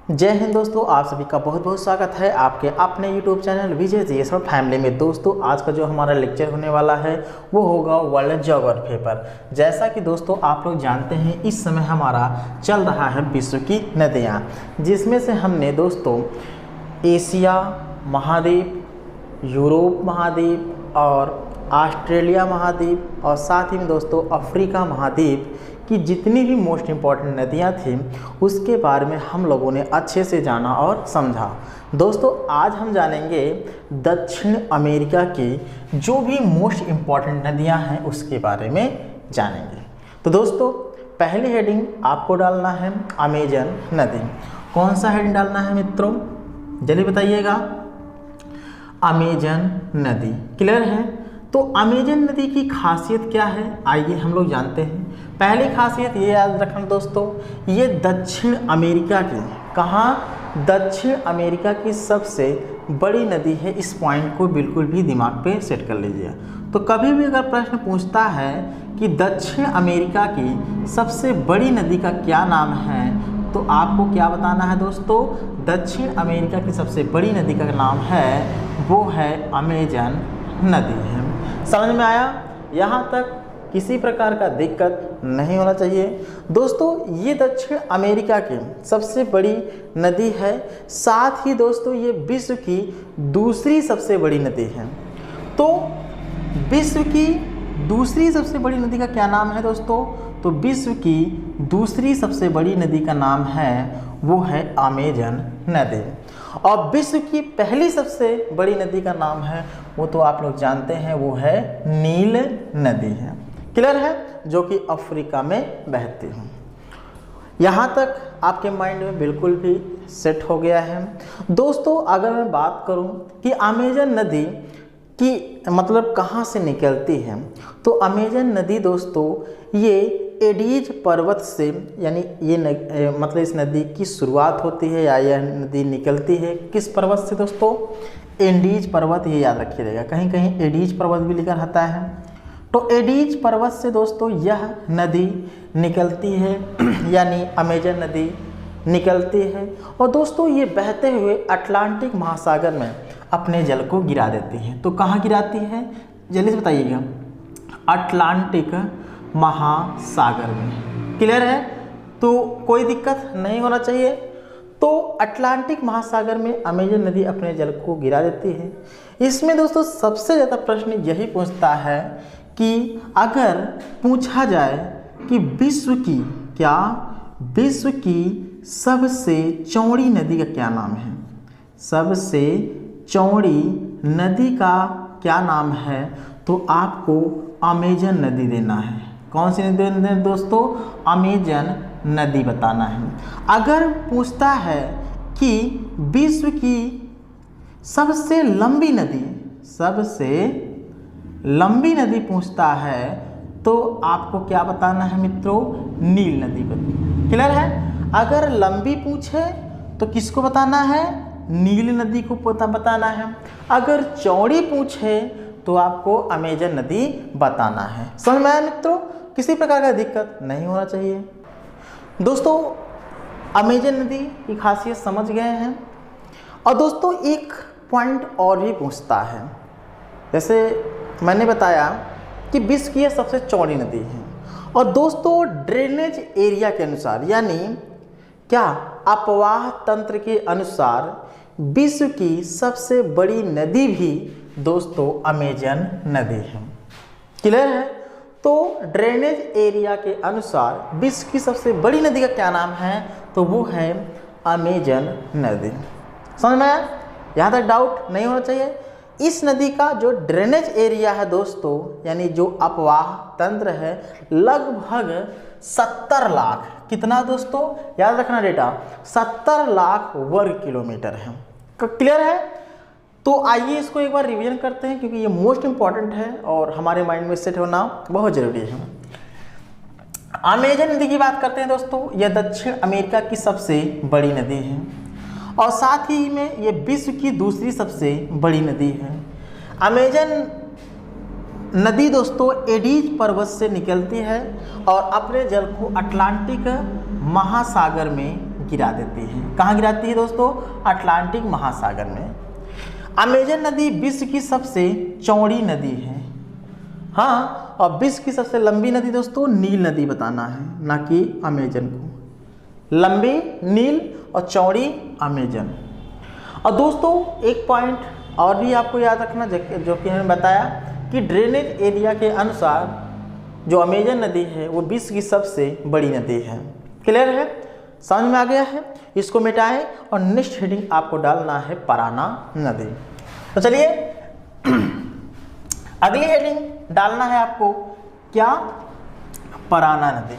जय हिंद दोस्तों, आप सभी का बहुत बहुत स्वागत है आपके अपने YouTube चैनल विजय जीएस और फैमिली में। दोस्तों आज का जो हमारा लेक्चर होने वाला है वो होगा वर्ल्ड ज्योग्राफी पर। जैसा कि दोस्तों आप लोग जानते हैं इस समय हमारा चल रहा है विश्व की नदियाँ, जिसमें से हमने दोस्तों एशिया महाद्वीप, यूरोप महाद्वीप और ऑस्ट्रेलिया महाद्वीप और साथ ही में दोस्तों अफ्रीका महाद्वीप कि जितनी भी मोस्ट इम्पॉर्टेंट नदियाँ थी उसके बारे में हम लोगों ने अच्छे से जाना और समझा। दोस्तों आज हम जानेंगे दक्षिण अमेरिका की जो भी मोस्ट इम्पॉर्टेंट नदियाँ हैं उसके बारे में जानेंगे। तो दोस्तों पहली हेडिंग आपको डालना है अमेजन नदी। कौन सा हेडिंग डालना है मित्रों, जल्दी बताइएगा। अमेजन नदी, क्लियर है। तो अमेजन नदी की खासियत क्या है आइए हम लोग जानते हैं। पहली खासियत ये याद रखना दोस्तों, ये दक्षिण अमेरिका की, कहाँ, दक्षिण अमेरिका की सबसे बड़ी नदी है। इस पॉइंट को बिल्कुल भी दिमाग पे सेट कर लीजिए। तो कभी भी अगर प्रश्न पूछता है कि दक्षिण अमेरिका की सबसे बड़ी नदी का क्या नाम है तो आपको क्या बताना है दोस्तों, दक्षिण अमेरिका की सबसे बड़ी नदी का नाम है वो है अमेजन नदी है। समझ में आया? यहाँ तक किसी प्रकार का दिक्कत नहीं होना चाहिए। दोस्तों ये दक्षिण अमेरिका की सबसे बड़ी नदी है, साथ ही दोस्तों ये विश्व की दूसरी सबसे बड़ी नदी है। तो विश्व की दूसरी सबसे बड़ी नदी का क्या नाम है दोस्तों, तो विश्व की दूसरी सबसे बड़ी नदी का नाम है वो है अमेजन नदी। और विश्व की पहली सबसे बड़ी नदी का नाम है वो तो आप लोग जानते हैं वो है नील नदी है, क्लियर है, जो कि अफ्रीका में बहती है। यहाँ तक आपके माइंड में बिल्कुल भी सेट हो गया है। दोस्तों अगर मैं बात करूँ कि अमेजन नदी कि मतलब कहाँ से निकलती है, तो अमेजन नदी दोस्तों ये एडीज पर्वत से, यानी ये मतलब इस नदी की शुरुआत होती है या यह नदी निकलती है किस पर्वत से दोस्तों, एडीज पर्वत, ये याद रखिएगा, कहीं कहीं एडीज पर्वत भी लिखा रहता है। तो एडीज पर्वत से दोस्तों यह नदी निकलती है यानी अमेजन नदी निकलती है। और दोस्तों ये बहते हुए अटलांटिक महासागर में अपने जल को गिरा देती है। तो कहाँ गिराती है जल्दी से बताइएगा, अटलांटिक महासागर में, क्लियर है। तो कोई दिक्कत नहीं होना चाहिए। तो अटलांटिक महासागर में अमेजन नदी अपने जल को गिरा देती है। इसमें दोस्तों सबसे ज़्यादा प्रश्न यही पूछता है कि अगर पूछा जाए कि विश्व की सबसे चौड़ी नदी का क्या नाम है, सबसे चौड़ी नदी का क्या नाम है, तो आपको अमेजन नदी देना है। कौन सी नदी देना है दोस्तों, अमेजन नदी बताना है। अगर पूछता है कि विश्व की सबसे लंबी नदी पूछता है तो आपको क्या बताना है मित्रों, नील नदी बताना, क्लियर है। अगर लंबी पूछे तो किसको बताना है, नील नदी को बताना है। अगर चौड़ी पूछे तो आपको अमेजन नदी बताना है। समझ में आया मित्रों, किसी प्रकार का दिक्कत नहीं होना चाहिए। दोस्तों अमेजन नदी की खासियत समझ गए हैं। और दोस्तों एक पॉइंट और भी पूछता है, जैसे मैंने बताया कि विश्व की यह सबसे चौड़ी नदी है। और दोस्तों ड्रेनेज एरिया के अनुसार, यानी क्या, अपवाह तंत्र के अनुसार विश्व की सबसे बड़ी नदी भी दोस्तों अमेजन नदी है, क्लियर है। तो ड्रेनेज एरिया के अनुसार विश्व की सबसे बड़ी नदी का क्या नाम है, तो वो है अमेजन नदी। समझ में आया? यहाँ तक डाउट नहीं होना चाहिए। इस नदी का जो ड्रेनेज एरिया है दोस्तों, यानी जो अपवाह तंत्र है, लगभग 70 लाख, कितना दोस्तों याद रखना डेटा, 70 लाख वर्ग किलोमीटर है, क्लियर है। तो आइए इसको एक बार रिवीजन करते हैं क्योंकि ये मोस्ट इंपॉर्टेंट है और हमारे माइंड में सेट होना बहुत जरूरी है। अमेजन नदी की बात करते हैं दोस्तों, यह दक्षिण अमेरिका की सबसे बड़ी नदी है और साथ ही में ये विश्व की दूसरी सबसे बड़ी नदी है। अमेजन नदी दोस्तों एडीज पर्वत से निकलती है और अपने जल को अटलांटिक महासागर में गिरा देती है। कहाँ गिराती है दोस्तों? अटलांटिक महासागर में। अमेजन नदी विश्व की सबसे चौड़ी नदी है। हाँ, और विश्व की सबसे लंबी नदी दोस्तों नील नदी बताना है, ना कि अमेजन को। लंबी नील और चौड़ी अमेजन। और दोस्तों एक पॉइंट और भी आपको याद रखना, जो कि हमने बताया कि ड्रेनेज एरिया के अनुसार जो अमेजन नदी है वो विश्व की सबसे बड़ी नदी है। क्लियर है? समझ में आ गया है? इसको मिटाएं और नेक्स्ट हेडिंग आपको डालना है पराना नदी। तो चलिए अगली हेडिंग डालना है आपको क्या? पराना नदी।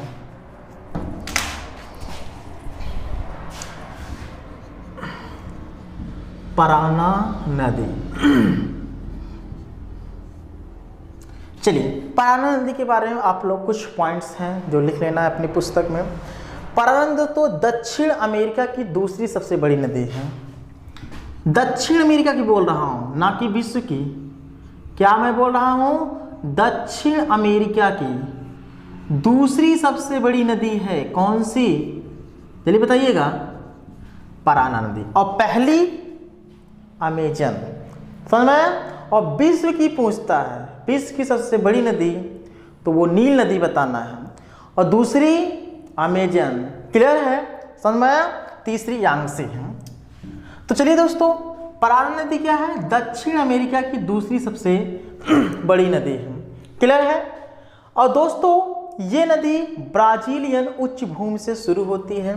पराना नदी। चलिए पराना नदी के बारे में आप लोग कुछ पॉइंट्स हैं जो लिख लेना है अपनी पुस्तक में। पराना नदी तो दक्षिण अमेरिका की दूसरी सबसे बड़ी नदी है। दक्षिण अमेरिका की बोल रहा हूं, ना कि विश्व की। क्या मैं बोल रहा हूं? दक्षिण अमेरिका की दूसरी सबसे बड़ी नदी है। कौन सी? चलिए बताइएगा। पराना नदी। और पहली अमेजन। समझ में आया? और विश्व की पूछता है, विश्व की सबसे बड़ी नदी तो वो नील नदी बताना है, और दूसरी अमेजन। क्लियर है? समझ में आया? तीसरी यांगत्से है। तो चलिए दोस्तों, पराना नदी क्या है? दक्षिण अमेरिका की दूसरी सबसे बड़ी नदी है। क्लियर है? और दोस्तों ये नदी ब्राजीलियन उच्च भूमि से शुरू होती है।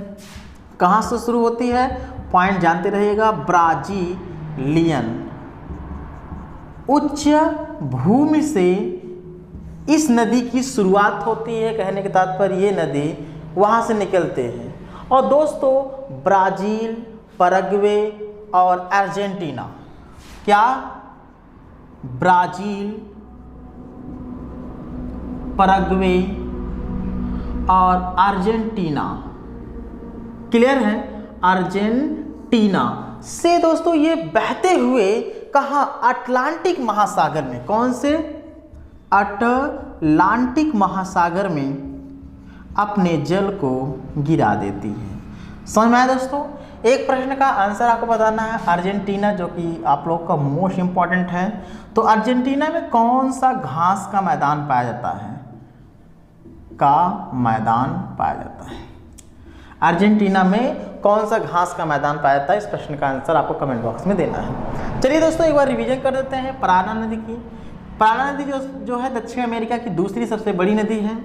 कहाँ से शुरू होती है? पॉइंट जानते रहिएगा। ब्राजीलियन उच्च भूमि से इस नदी की शुरुआत होती है। कहने के तात्पर्य ये नदी वहाँ से निकलते हैं। और दोस्तों ब्राज़ील, पैराग्वे और अर्जेंटीना। क्या? ब्राज़ील, पैराग्वे और अर्जेंटीना। क्लियर है? अर्जेंटीना से दोस्तों ये बहते हुए कहाँ? अटलांटिक महासागर में। कौन से? अटलांटिक महासागर में अपने जल को गिरा देती है। समझ में आया दोस्तों? एक प्रश्न का आंसर आपको बताना है अर्जेंटीना, जो कि आप लोग का मोस्ट इम्पॉर्टेंट है। तो अर्जेंटीना में कौन सा घास का मैदान पाया जाता है? का मैदान पाया जाता है। अर्जेंटीना में कौन सा घास का मैदान पाया जाता है? इस प्रश्न का आंसर आपको कमेंट बॉक्स में देना है। चलिए दोस्तों एक बार रिवीजन कर देते हैं पराना नदी की। पराना नदी जो है दक्षिण अमेरिका की दूसरी सबसे बड़ी नदी है।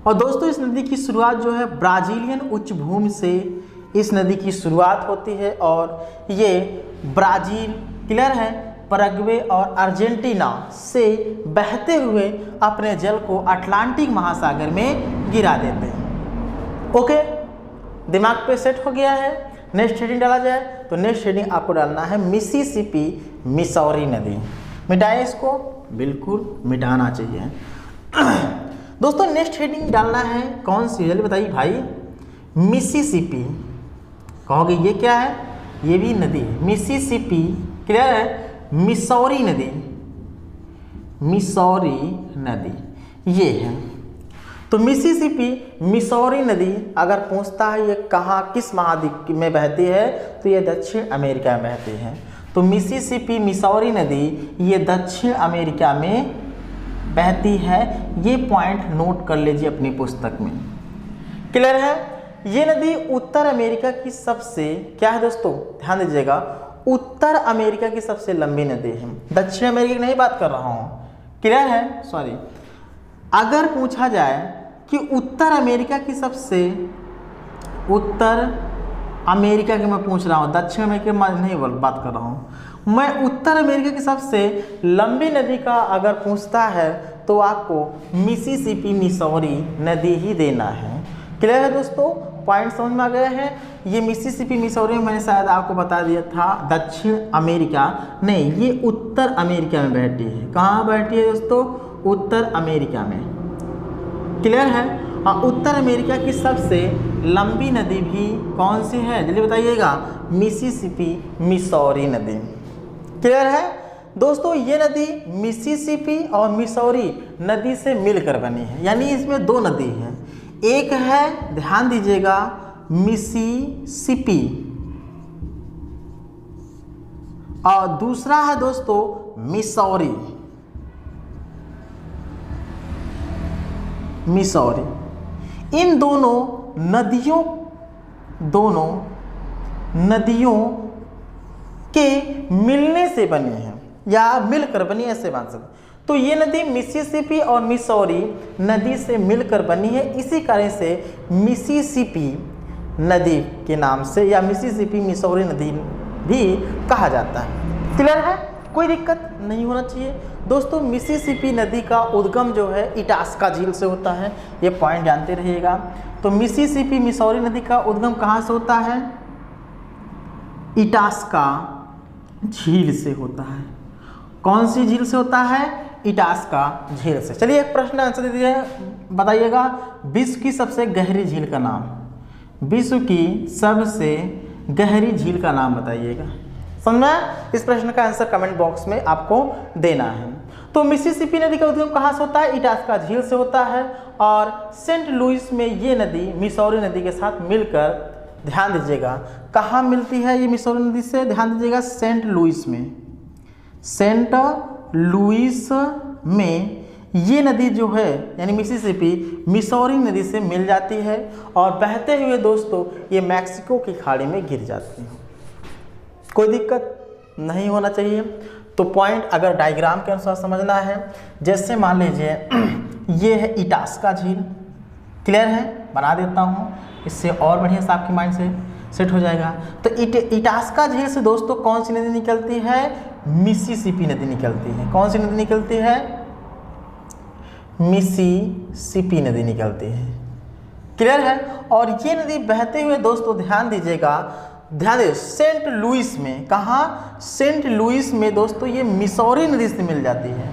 और दोस्तों इस नदी की शुरुआत जो है ब्राजीलियन उच्च भूमि से इस नदी की शुरुआत होती है, और ये ब्राज़ील, क्लियर है, पैराग्वे और अर्जेंटीना से बहते हुए अपने जल को अटलांटिक महासागर में गिरा देते हैं। ओके, दिमाग पे सेट हो गया है। नेक्स्ट हेडिंग डाला जाए तो नेक्स्ट हेडिंग आपको डालना है मिसिसिपी मिसौरी नदी। मिटाए इसको? बिल्कुल मिटाना चाहिए। दोस्तों नेक्स्ट हेडिंग डालना है कौन सी? जल्दी बताइए भाई। मिसिसिपी। कहोगे ये क्या है? ये भी नदी है, मिसिसिपी। क्लियर है? मिसौरी नदी, मिसौरी नदी ये है। तो मिसिसिपी मिसौरी नदी अगर पूछता है ये कहाँ, किस महाद्वीप में बहती है, तो ये दक्षिण अमेरिका में बहती है। तो मिसिसिपी मिसौरी नदी ये दक्षिण अमेरिका में बहती है। ये पॉइंट नोट कर लीजिए अपनी पुस्तक में। क्लियर है? ये नदी उत्तर अमेरिका की सबसे, क्या है दोस्तों ध्यान दीजिएगा, उत्तर अमेरिका की सबसे लंबी नदी है। दक्षिण अमेरिका की नहीं बात कर रहा हूँ। क्लियर है? सॉरी, अगर पूछा जाए कि उत्तर अमेरिका की सबसे, उत्तर अमेरिका की मैं पूछ रहा हूँ, दक्षिण अमेरिका की नहीं बात कर रहा हूँ मैं, उत्तर अमेरिका की सबसे लंबी नदी का अगर पूछता है तो आपको मिसिसिपी मिसौरी नदी ही देना है। क्लियर है दोस्तों? पॉइंट समझ में आ गया है? ये मिसिसिपी मिसौरी मैंने शायद आपको बता दिया था दक्षिण अमेरिका नहीं, ये उत्तर अमेरिका में बैठी है। कहाँ बैठी है दोस्तों? उत्तर अमेरिका में। क्लियर है? और उत्तर अमेरिका की सबसे लंबी नदी भी कौन सी है? जल्दी बताइएगा। मिसिसिपी मिसौरी नदी। क्लियर है दोस्तों? ये नदी मिसिसिपी और मिसौरी नदी से मिलकर बनी है, यानी इसमें दो नदी हैं। एक है, ध्यान दीजिएगा, मिसिसिपी और दूसरा है दोस्तों मिसौरी। इन दोनों नदियों के मिलने से बनी है या मिलकर बनी, ऐसे मान सकते। तो ये नदी मिसिसिपी और मिसौरी नदी से मिलकर बनी है, इसी कारण से मिसिसिपी नदी के नाम से या मिसिसिपी मिसौरी नदी भी कहा जाता है। क्लियर है, कोई दिक्कत नहीं होना चाहिए दोस्तों। मिसिसिपी नदी का उद्गम जो है इटास्का झील से होता है, ये पॉइंट जानते रहिएगा। तो मिसिसिपी मिसौरी नदी का उद्गम कहाँ से होता है? इटास्का झील से होता है। कौन सी झील से होता है? इटास्का झील से। चलिए एक प्रश्न आंसर दे दीजिए, बताइएगा विश्व की सबसे गहरी झील का नाम। विश्व की सबसे गहरी झील का नाम बताइएगा। समझना? इस प्रश्न का आंसर कमेंट बॉक्स में आपको देना है। तो मिसिसिपी नदी का उद्गम कहाँ से होता है? इटास्का झील से होता है। और सेंट लुइस में ये नदी मिसौरी नदी के साथ मिलकर, ध्यान दीजिएगा कहाँ मिलती है ये मिसौरी नदी से, ध्यान दीजिएगा सेंट लुइस में। सेंट लुइस में ये नदी जो है यानी मिसिसिपी मिसौरी नदी से मिल जाती है और बहते हुए दोस्तों ये मैक्सिको की खाड़ी में गिर जाती है। कोई दिक्कत नहीं होना चाहिए। तो पॉइंट अगर डायग्राम के अनुसार समझना है, जैसे मान लीजिए ये है इटास्का झील। क्लियर है, बना देता हूँ, इससे और बढ़िया से आपके माइंड से सेट हो जाएगा। तो इटास्का झील से दोस्तों कौन सी नदी निकलती है? मिसिसिपी नदी निकलती है। कौन सी नदी निकलती है? मिसिसिपी नदी निकलती है। क्लियर है। और ये नदी बहते हुए दोस्तों ध्यान दीजिएगा, ध्यान दे सेंट लुइस में, कहाँ? सेंट लुइस में दोस्तों ये मिसौरी नदी से मिल जाती है।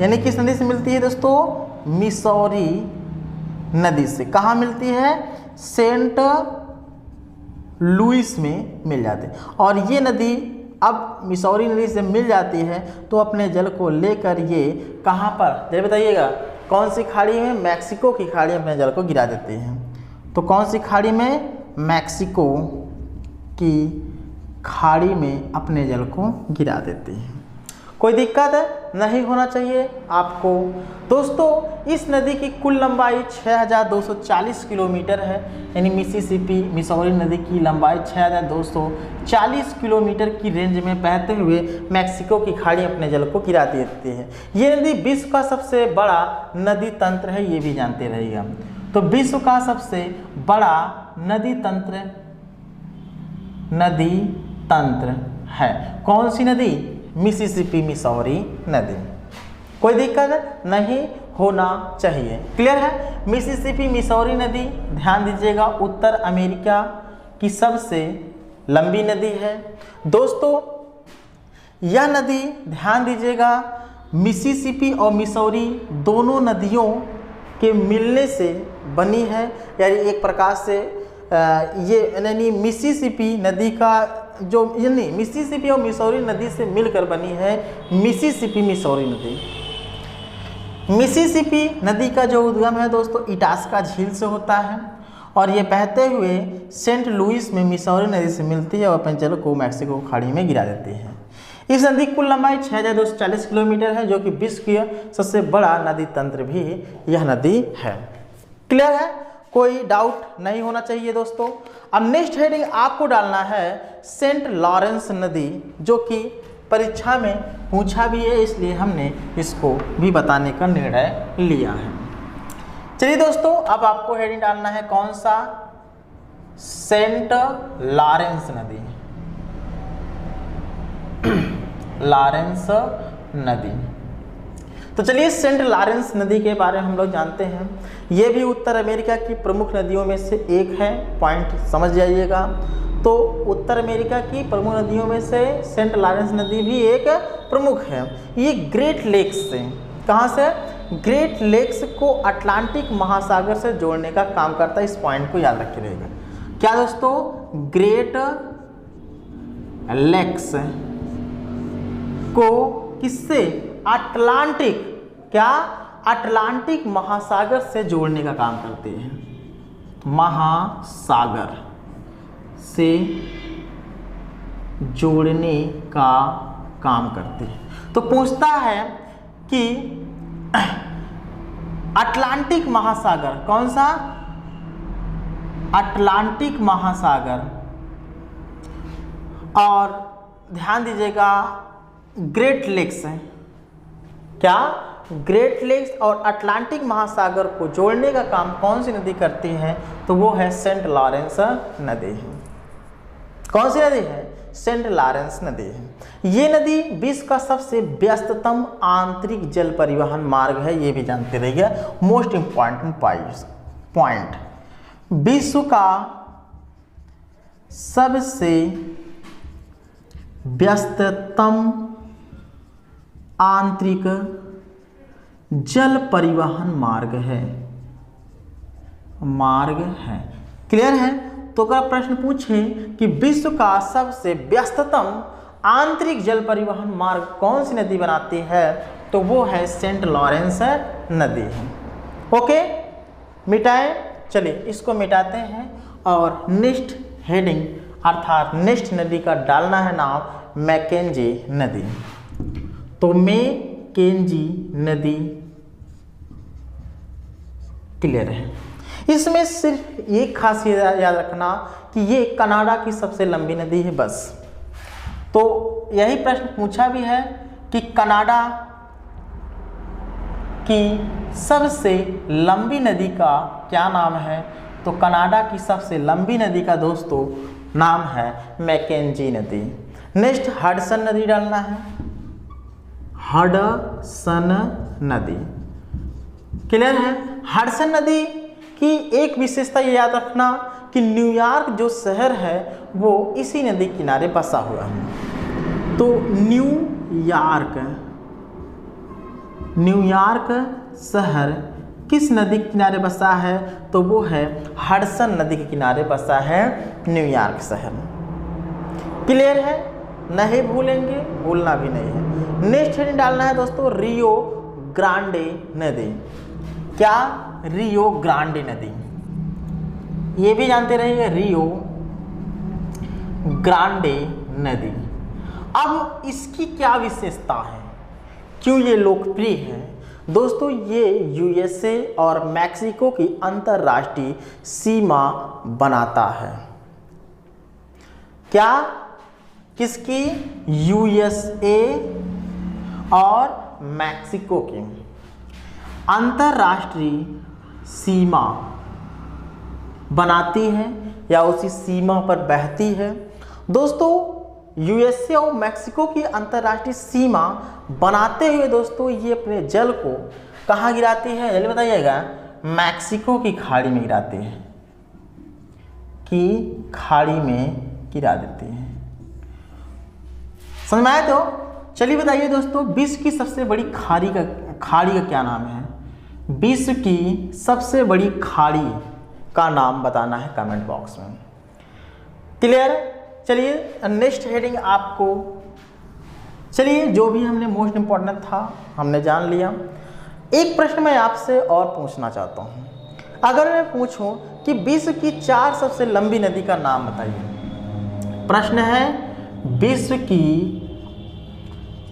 यानी किस नदी से मिलती है दोस्तों? मिसौरी नदी से। कहाँ मिलती है? सेंट लुइस में मिल जाती है। और ये नदी अब मिसौरी नदी से मिल जाती है तो अपने जल को लेकर ये कहाँ पर, जरा बताइएगा, कौन सी खाड़ी में? मैक्सिको की खाड़ी में अपने जल को गिरा देती हैं। तो कौन सी खाड़ी में? मैक्सिको की खाड़ी में अपने जल को गिरा देती हैं। कोई दिक्कत नहीं होना चाहिए आपको। दोस्तों इस नदी की कुल लंबाई 6240 किलोमीटर है, यानी मिसिसिपी मिसौरी नदी की लंबाई 6240 किलोमीटर की रेंज में बहते हुए मैक्सिको की खाड़ी अपने जल को गिरा देती है। ये नदी विश्व का सबसे बड़ा नदी तंत्र है, ये भी जानते रहिएगा। तो विश्व का सबसे बड़ा नदी तंत्र है कौन सी नदी? मिसिसिपी मिसौरी नदी। कोई दिक्कत नहीं होना चाहिए। क्लियर है। मिसिसिपी मिसौरी नदी ध्यान दीजिएगा उत्तर अमेरिका की सबसे लंबी नदी है। दोस्तों यह नदी ध्यान दीजिएगा मिसिसिपी और मिसौरी दोनों नदियों के मिलने से बनी है, यानी एक प्रकार से ये यानी मिसिसिपी नदी का जो यानी मिसिसिपी और मिसौरी नदी से मिलकर बनी है मिसिसिपी मिसौरी नदी। मिसिसिपी नदी का जो उद्गम है दोस्तों इटास्का झील से होता है और ये बहते हुए सेंट लुइस में मिसौरी नदी से मिलती है और अपने जल को मैक्सिको खाड़ी में गिरा देती है। इस नदी की कुल लंबाई 6240 किलोमीटर है, जो कि विश्व की सबसे बड़ा नदी तंत्र भी यह नदी है। क्लियर है, कोई डाउट नहीं होना चाहिए दोस्तों। अब नेक्स्ट हेडिंग आपको डालना है सेंट लॉरेंस नदी, जो कि परीक्षा में पूछा भी है, इसलिए हमने इसको भी बताने का निर्णय लिया है। चलिए दोस्तों, अब आपको हेडिंग डालना है कौन सा? सेंट लॉरेंस नदी। लॉरेंस नदी। तो चलिए सेंट लॉरेंस नदी के बारे में हम लोग जानते हैं। ये भी उत्तर अमेरिका की प्रमुख नदियों में से एक है, पॉइंट समझ जाइएगा। तो उत्तर अमेरिका की प्रमुख नदियों में से सेंट लॉरेंस नदी भी एक प्रमुख है। ये ग्रेट लेक्स से, कहाँ से? ग्रेट लेक्स को अटलांटिक महासागर से जोड़ने का काम करता है। इस पॉइंट को याद रखे रहेगा। क्या दोस्तों? ग्रेट लेक्स को किससे? अटलांटिक, क्या? अटलांटिक महासागर से जोड़ने का काम करते हैं। महासागर, से जोड़ने का काम करती है। तो पूछता है कि अटलांटिक महासागर, कौन सा? अटलांटिक महासागर, और ध्यान दीजिएगा ग्रेट लेक्स है, क्या? ग्रेट लेक्स और अटलांटिक महासागर को जोड़ने का काम कौन सी नदी करती है? तो वो है सेंट लॉरेंस नदी है। कौन सी नदी है? सेंट लॉरेंस नदी है। ये नदी विश्व का सबसे व्यस्ततम आंतरिक जल परिवहन मार्ग है, ये भी जानते रहिए, मोस्ट इंपॉर्टेंट पॉइंट। विश्व का सबसे व्यस्ततम आंतरिक जल परिवहन मार्ग है, क्लियर है? तो अगर प्रश्न पूछे कि विश्व का सबसे व्यस्ततम आंतरिक जल परिवहन मार्ग कौन सी नदी बनाती है, तो वो है सेंट लॉरेंस नदी है। ओके, मिटाएं, चलिए इसको मिटाते हैं और नेक्स्ट हेडिंग अर्थात नेक्स्ट नदी का डालना है नाम मैकेंजी नदी। तो मैकेंजी नदी क्लियर है। इसमें सिर्फ एक खासियत याद रखना कि ये कनाडा की सबसे लंबी नदी है, बस। तो यही प्रश्न पूछा भी है कि कनाडा की सबसे लंबी नदी का क्या नाम है? तो कनाडा की सबसे लंबी नदी का दोस्तों नाम है मैकेंजी नदी। नेक्स्ट हडसन नदी डालना है, हडसन नदी, क्लियर है? हडसन नदी की एक विशेषता ये याद रखना कि न्यूयॉर्क जो शहर है वो इसी नदी किनारे बसा हुआ है। तो न्यूयॉर्क शहर किस नदी के किनारे बसा है? तो वो है हडसन नदी के किनारे बसा है न्यूयॉर्क शहर। क्लियर है? नहीं भूलेंगे, भूलना भी नहीं है। नेक्स्ट हेडिंग डालना है दोस्तों रियो ग्रांडे नदी। क्या? रियो ग्रांडे नदी, ये भी जानते रहिए, रियो ग्रांडे नदी। अब इसकी क्या विशेषता है, क्यों ये लोकप्रिय है? दोस्तों ये यूएसए और मैक्सिको की अंतर्राष्ट्रीय सीमा बनाता है। क्या? किसकी? यूएसए और मैक्सिको की अंतर्राष्ट्रीय सीमा बनाती है या उसी सीमा पर बहती है। दोस्तों यूएसए और मैक्सिको की अंतर्राष्ट्रीय सीमा बनाते हुए दोस्तों ये अपने जल को कहाँ गिराती है? जल्दी बताइएगा। मैक्सिको की खाड़ी में गिराती है, कि खाड़ी में गिरा देती है। समझ में आया? तो चलिए बताइए दोस्तों विश्व की सबसे बड़ी खाड़ी का क्या नाम है? विश्व की सबसे बड़ी खाड़ी का नाम बताना है कमेंट बॉक्स में। क्लियर? चलिए नेक्स्ट हेडिंग आपको, चलिए जो भी हमने मोस्ट इंपॉर्टेंट था हमने जान लिया। एक प्रश्न मैं आपसे और पूछना चाहता हूँ। अगर मैं पूछूं कि विश्व की 4 सबसे लंबी नदी का नाम बताइए। प्रश्न है विश्व की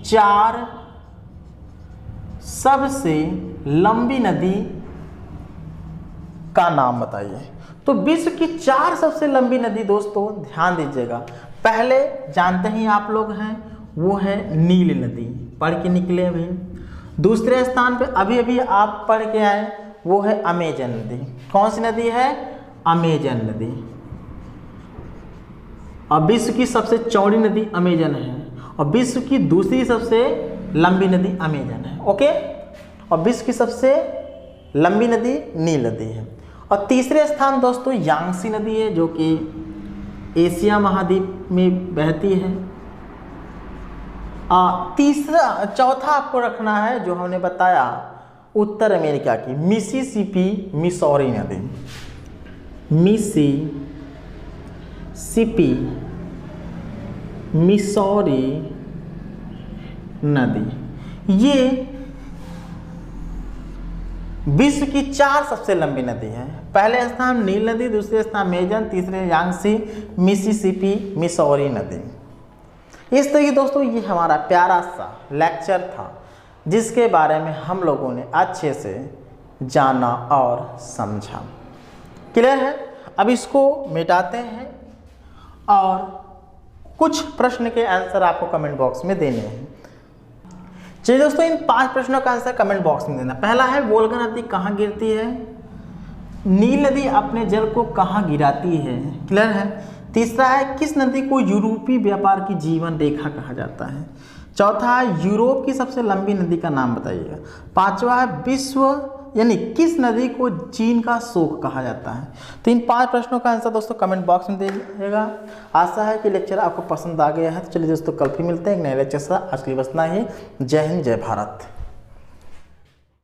4 सबसे लंबी नदी का नाम बताइए। तो विश्व की 4 सबसे लंबी नदी दोस्तों ध्यान दीजिएगा, पहले जानते ही आप लोग हैं वो है नील नदी, पढ़ के निकले अभी। दूसरे स्थान पे अभी अभी आप पढ़ के आए वो है अमेजन नदी। कौन सी नदी है? अमेजन नदी। और विश्व की सबसे चौड़ी नदी अमेजन है और विश्व की दूसरी सबसे लंबी नदी अमेजन है। ओके, और विश्व की सबसे लंबी नदी नील नदी है। और तीसरे स्थान दोस्तों यांगसी नदी है जो कि एशिया महाद्वीप में बहती है। चौथा आपको रखना है जो हमने बताया उत्तर अमेरिका की मिसिसिपी मिसौरी नदी। मिसिसिपी मिसौरी नदी, ये विश्व की 4 सबसे लंबी नदी है। पहले स्थान नील नदी, दूसरे स्थान अमेजन, तीसरे यांगसी, मिसिसिपी, मिसौरी नदी। इस तरह की दोस्तों ये हमारा प्यारा सा लेक्चर था जिसके बारे में हम लोगों ने अच्छे से जाना और समझा। क्लियर है? अब इसको मिटाते हैं और कुछ प्रश्न के आंसर आपको कमेंट बॉक्स में देने हैं। चलिए दोस्तों, इन 5 प्रश्नों का आंसर कमेंट बॉक्स में देना। पहला है वोल्गा नदी कहाँ गिरती है? नील नदी अपने जल को कहाँ गिराती है? क्लियर है? तीसरा है किस नदी को यूरोपीय व्यापार की जीवन रेखा कहा जाता है? चौथा है यूरोप की सबसे लंबी नदी का नाम बताइएगा। पांचवा है विश्व यानी किस नदी को चीन का शोक कहा जाता है? तो इन 5 प्रश्नों का आंसर दोस्तों कमेंट बॉक्स में दीजिएगा। आशा है कि लेक्चर आपको पसंद आ गया है। तो चलिए दोस्तों, कल फिर मिलते हैं एक नए लेक्चर से। आज के लिए बस इतना ही। जय हिंद, जय भारत।